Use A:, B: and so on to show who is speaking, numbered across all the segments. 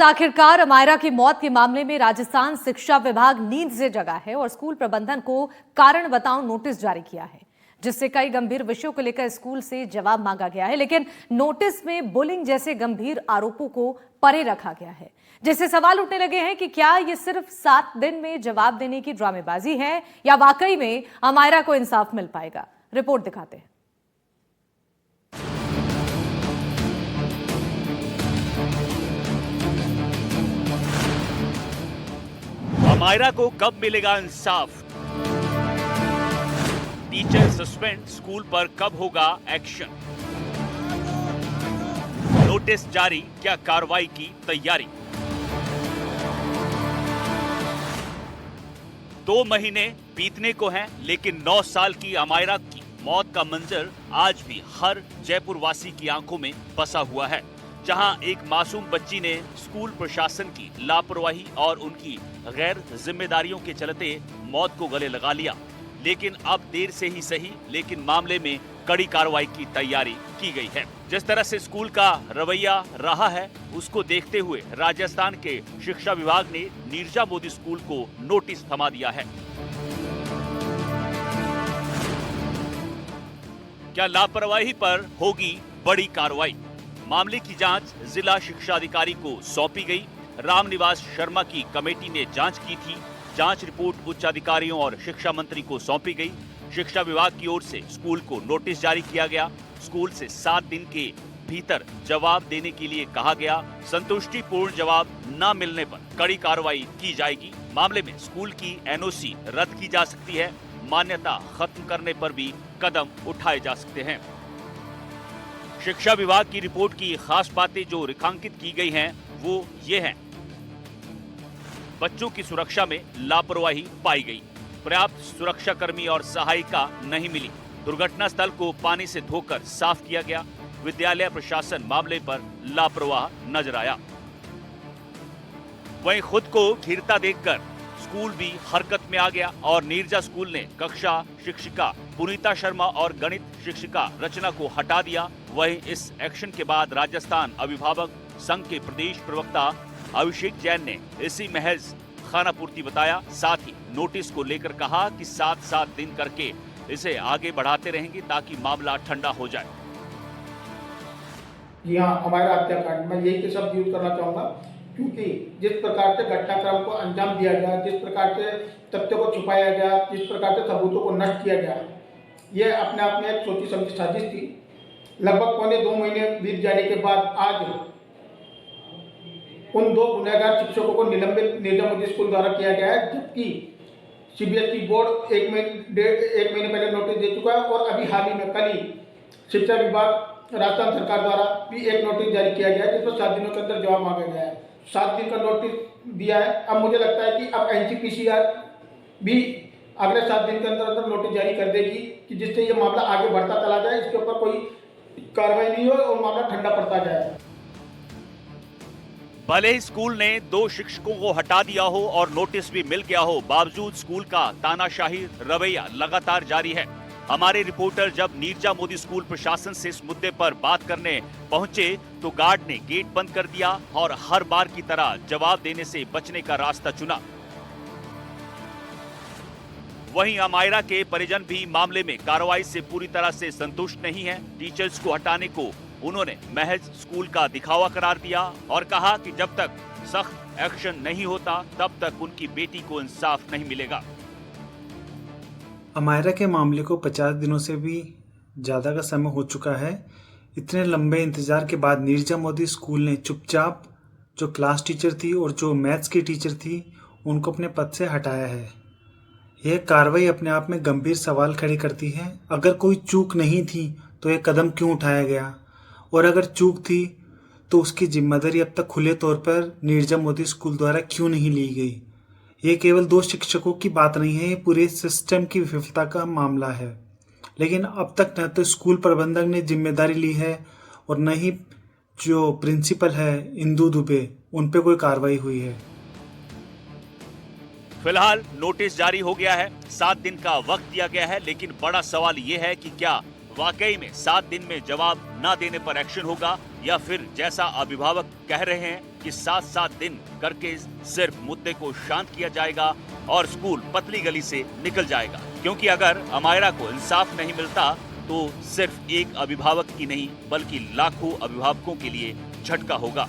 A: तो आखिरकार अमायरा की मौत के मामले में राजस्थान शिक्षा विभाग नींद से जगा है और स्कूल प्रबंधन को कारण बताओ नोटिस जारी किया है, जिससे कई गंभीर विषयों को लेकर स्कूल से जवाब मांगा गया है। लेकिन नोटिस में बुलिंग जैसे गंभीर आरोपों को परे रखा गया है, जिससे सवाल उठने लगे हैं कि क्या ये सिर्फ 7 दिन में जवाब देने की ड्रामेबाजी है या वाकई में अमायरा को इंसाफ मिल पाएगा। रिपोर्ट दिखाते हैं।
B: अमायरा को कब मिलेगा इंसाफ? टीचर सस्पेंड, स्कूल पर कब होगा एक्शन? नोटिस जारी, क्या कार्रवाई की तैयारी? 2 महीने बीतने को हैं, लेकिन 9 साल की अमायरा की मौत का मंजर आज भी हर जयपुर वासी की आंखों में बसा हुआ है, जहां एक मासूम बच्ची ने स्कूल प्रशासन की लापरवाही और उनकी गैर जिम्मेदारियों के चलते मौत को गले लगा लिया। लेकिन अब देर से ही सही, लेकिन मामले में कड़ी कार्रवाई की तैयारी की गई है। जिस तरह से स्कूल का रवैया रहा है, उसको देखते हुए राजस्थान के शिक्षा विभाग ने नीरजा मोदी स्कूल को नोटिस थमा दिया है। क्या लापरवाही पर होगी बड़ी कार्रवाई? मामले की जांच जिला शिक्षा अधिकारी को सौंपी गई। रामनिवास शर्मा की कमेटी ने जांच की थी। जांच रिपोर्ट उच्च अधिकारियों और शिक्षा मंत्री को सौंपी गई। शिक्षा विभाग की ओर से स्कूल को नोटिस जारी किया गया। स्कूल से 7 दिन के भीतर जवाब देने के लिए कहा गया। संतुष्टिपूर्ण जवाब न मिलने पर कड़ी कार्रवाई की जाएगी। मामले में स्कूल की एनओसी रद्द की जा सकती है। मान्यता खत्म करने पर भी कदम उठाए जा सकते हैं। शिक्षा विभाग की रिपोर्ट की खास बातें जो रेखांकित की गई हैं, वो ये हैं। बच्चों की सुरक्षा में लापरवाही पाई गई। पर्याप्त सुरक्षाकर्मी और सहायिका नहीं मिली। दुर्घटना स्थल को पानी से धोकर साफ किया गया। विद्यालय प्रशासन मामले पर लापरवाह नजर आया। वहीं खुद को घिरता देखकर स्कूल भी हरकत में आ गया और नीरजा स्कूल ने कक्षा शिक्षिका पुनीता शर्मा और गणित शिक्षिका रचना को हटा दिया। वहीं इस एक्शन के बाद राजस्थान अभिभावक संघ के प्रदेश प्रवक्ता अभिषेक जैन ने इसी महज खानापूर्ति बताया। साथ ही नोटिस को लेकर कहा कि 7-7 दिन करके इसे आगे बढ़ाते रहेंगे ताकि मामला ठंडा हो जाए।
C: जी हाँ, अमायरा हत्याकांड में यही शब्द यूज करना चाहूंगा, क्योंकि जिस प्रकार से घटनाक्रम को अंजाम दिया गया, जिस प्रकार से तथ्यों को छुपाया गया, जिस प्रकार से सबूतों को नष्ट किया गया, यह अपने आप में एक सोची समझी साजिश थी। लगभग पौने 2 महीने बीत जाने के बाद आज उन 2 गुनहगार शिक्षकों को निलंबित नीरजा मोदी स्कूल द्वारा किया गया है, जबकि सीबीएसई बोर्ड 1 महीने पहले नोटिस दे चुका है और अभी हाल ही में कल ही शिक्षा विभाग राजस्थान सरकार द्वारा भी एक नोटिस जारी किया गया है, जिसमें 7 दिनों के अंदर जवाब मांगा गया है। 7 दिन का नोटिस दिया है। अब मुझे लगता है कि अब एनसीपीसीआर भी अगले 7 दिन के अंदर नोटिस जारी कर देगी कि जिससे ये मामला आगे बढ़ता चला जाए, इसके ऊपर कोई कार्रवाई नहीं हो और मामला ठंडा पड़ता जाए।
B: भले ही स्कूल ने 2 शिक्षकों को हटा दिया हो और नोटिस भी मिल गया हो, बावजूद स्कूल का तानाशाही रवैया लगातार जारी है। हमारे रिपोर्टर जब नीरजा मोदी स्कूल प्रशासन से इस मुद्दे पर बात करने पहुंचे तो गार्ड ने गेट बंद कर दिया और हर बार की तरह जवाब देने से बचने का रास्ता चुना। वहीं अमायरा के परिजन भी मामले में कार्रवाई से पूरी तरह से संतुष्ट नहीं है। टीचर्स को हटाने को उन्होंने महज स्कूल का दिखावा करार दिया और कहा कि जब तक सख्त एक्शन नहीं होता तब तक उनकी बेटी को इंसाफ नहीं मिलेगा।
D: अमायरा के मामले को 50 दिनों से भी ज़्यादा का समय हो चुका है। इतने लंबे इंतज़ार के बाद नीरजा मोदी स्कूल ने चुपचाप जो क्लास टीचर थी और जो मैथ्स की टीचर थी उनको अपने पद से हटाया है। यह कार्रवाई अपने आप में गंभीर सवाल खड़े करती है। अगर कोई चूक नहीं थी तो यह कदम क्यों उठाया गया, और अगर चूक थी तो उसकी जिम्मेदारी अब तक खुले तौर पर नीरजा मोदी स्कूल द्वारा क्यों नहीं ली गई। ये केवल 2 शिक्षकों की बात नहीं है, ये पूरे सिस्टम की विफलता का मामला है। लेकिन अब तक न तो स्कूल प्रबंधक ने जिम्मेदारी ली है और न ही जो प्रिंसिपल है इंदु दुबे, उन पे कोई कार्रवाई हुई है।
B: फिलहाल नोटिस जारी हो गया है, 7 दिन का वक्त दिया गया है, लेकिन बड़ा सवाल यह है कि क्या वाकई में 7 दिन में जवाब न देने पर एक्शन होगा या फिर जैसा अभिभावक कह रहे हैं कि 7-7 दिन करके सिर्फ मुद्दे को शांत किया जाएगा और स्कूल पतली गली से निकल जाएगा। क्योंकि अगर अमायरा को इंसाफ नहीं मिलता तो सिर्फ एक अभिभावक की नहीं बल्कि लाखों अभिभावकों के लिए झटका होगा।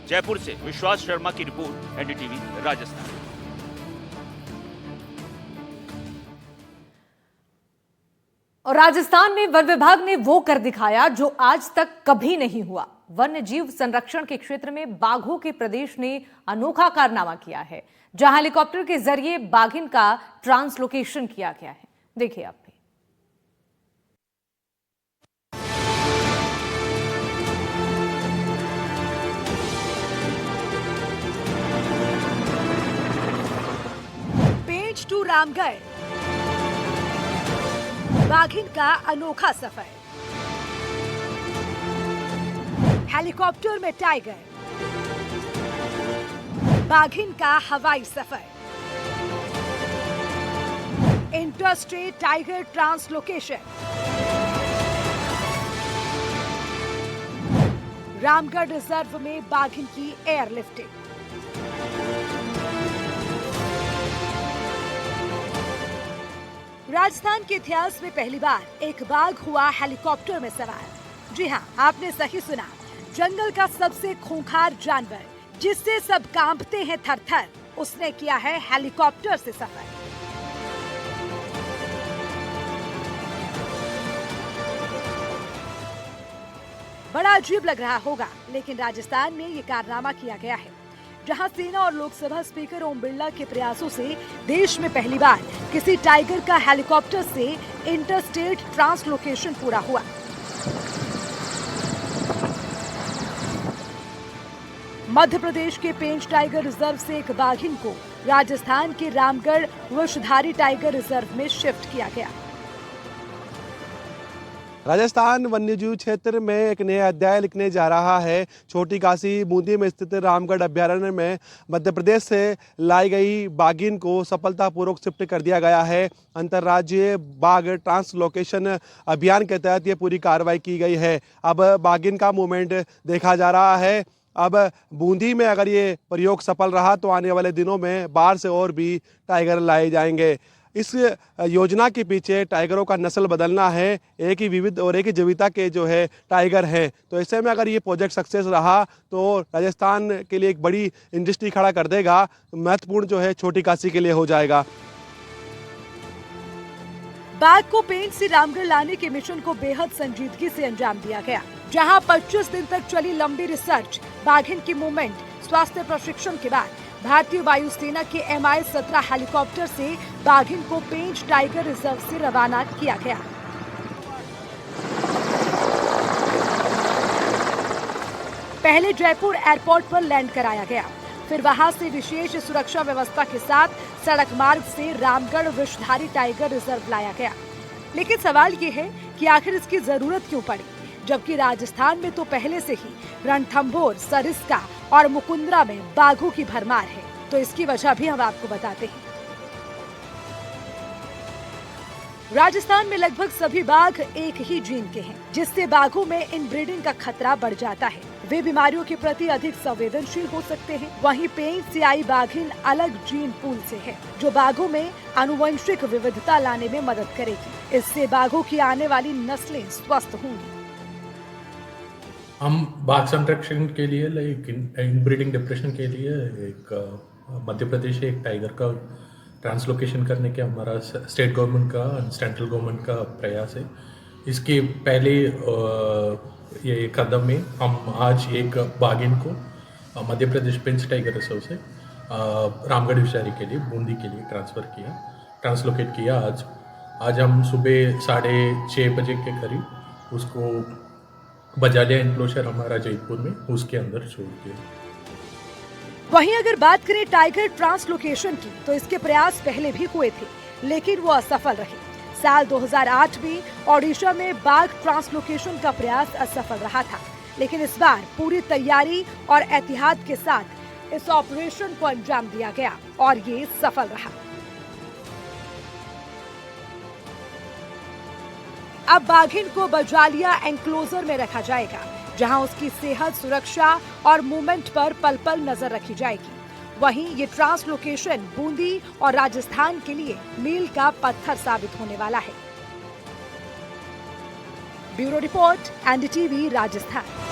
B: जयपुर से विश्वास शर्मा की रिपोर्ट, एनडीटीवी राजस्थान।
A: और राजस्थान में वन विभाग ने वो कर दिखाया जो आज तक कभी नहीं हुआ। वन्य जीव संरक्षण के क्षेत्र में बाघों के प्रदेश ने अनोखा कारनामा किया है, जहां हेलीकॉप्टर के जरिए बाघिन का ट्रांसलोकेशन किया गया है। देखिए आप भी।
E: पेंच टू रामगढ़, बाघिन का अनोखा सफर। हेलीकॉप्टर में टाइगर, बाघिन का हवाई सफर। Interstate tiger translocation. Ramgarh reserve में बाघिन की एयरलिफ्टिंग। राजस्थान के इतिहास में पहली बार एक बाघ हुआ हेलीकॉप्टर में सवार। जी हाँ, आपने सही सुना, जंगल का सबसे खूंखार जानवर जिससे सब कांपते हैं थर-थर, उसने किया है हेलीकॉप्टर से सफर। बड़ा अजीब लग रहा होगा, लेकिन राजस्थान में ये कारनामा किया गया है, जहां सेना और लोकसभा स्पीकर ओम बिरला के प्रयासों से देश में पहली बार किसी टाइगर का हेलीकॉप्टर से इंटरस्टेट ट्रांसलोकेशन पूरा हुआ। मध्य प्रदेश के पेंच टाइगर रिजर्व से एक बाघिन को राजस्थान के रामगढ़ विषधारी टाइगर रिजर्व में शिफ्ट किया गया।
F: राजस्थान वन्यजीव क्षेत्र में एक नया अध्याय लिखने जा रहा है। छोटी काशी बूंदी में स्थित रामगढ़ अभ्यारण्य में मध्य प्रदेश से लाई गई बाघिन को सफलतापूर्वक शिफ्ट कर दिया गया है। अंतर्राज्यीय बाघ ट्रांसलोकेशन अभियान के तहत ये पूरी कार्रवाई की गई है। अब बाघिन का मूवमेंट देखा जा रहा है। अब बूंदी में अगर ये प्रयोग सफल रहा तो आने वाले दिनों में बाहर से और भी टाइगर लाए जाएंगे। इस योजना के पीछे टाइगरों का नस्ल बदलना है। एक ही विविध और एक ही जीविता के जो है टाइगर हैं, तो ऐसे में अगर ये प्रोजेक्ट सक्सेस रहा तो राजस्थान के लिए एक बड़ी इंडस्ट्री खड़ा कर देगा। महत्वपूर्ण जो है छोटी काशी के लिए हो जाएगा।
E: बाघ को पेंच से रामगढ़ लाने के मिशन को बेहद संजीदगी से अंजाम दिया गया, जहां 25 दिन तक चली लंबी रिसर्च, बाघिन की मूवमेंट, स्वास्थ्य प्रशिक्षण के बाद भारतीय वायुसेना के Mi-17 हेलीकॉप्टर से बाघिन को पेंच टाइगर रिजर्व से रवाना किया गया। पहले जयपुर एयरपोर्ट पर लैंड कराया गया, फिर वहां से विशेष सुरक्षा व्यवस्था के साथ सड़क मार्ग से रामगढ़ विषधारी टाइगर रिजर्व लाया गया। लेकिन सवाल ये है कि आखिर इसकी जरूरत क्यों पड़ी, जबकि राजस्थान में तो पहले से ही रणथंभौर, सरिस्का और मुकुंदरा में बाघों की भरमार है। तो इसकी वजह भी हम आपको बताते हैं। राजस्थान में लगभग सभी बाघ एक ही जीन के हैं, जिससे बाघों में इनब्रीडिंग का खतरा बढ़ जाता है। वे बीमारियों के प्रति अधिक संवेदनशील हो सकते हैं। वहीं पेंच से आई बाघिन अलग जीन पूल से है, जो बाघों में आनुवंशिक विविधता लाने में मदद करेगी। इससे बाघों की आने वाली नस्लें स्वस्थ होंगी।
G: हम बाघ संरक्षण के लिए इनब्रीडिंग डिप्रेशन के लिए एक मध्य प्रदेश से एक टाइगर का ट्रांसलोकेशन करने के हमारा स्टेट गवर्नमेंट का सेंट्रल गवर्नमेंट का प्रयास है। इसके पहले ये कदम में हम आज एक बाघिन को मध्य प्रदेश पेंच टाइगर रिजर्व से रामगढ़ विषधारी के लिए बूंदी के लिए ट्रांसलोकेट किया। आज हम सुबह 6:30 बजे के करीब उसको बजालिया एनक्लोजर हमारा जयपुर में उसके अंदर छोड़ दिया।
E: वहीं अगर बात करें टाइगर ट्रांसलोकेशन की, तो इसके प्रयास पहले भी हुए थे, लेकिन वो असफल रहे। साल 2008 में ओडिशा में बाघ ट्रांसलोकेशन का प्रयास असफल रहा था, लेकिन इस बार पूरी तैयारी और एहतियात के साथ इस ऑपरेशन को अंजाम दिया गया और ये सफल रहा। अब बाघिन को बजालिया एंक्लोजर में रखा जाएगा, जहां उसकी सेहत, सुरक्षा और मूवमेंट पर पल पल नजर रखी जाएगी। वहीं ये ट्रांसलोकेशन बूंदी और राजस्थान के लिए मील का पत्थर साबित होने वाला है। Bureau report, NDTV, Rajasthan.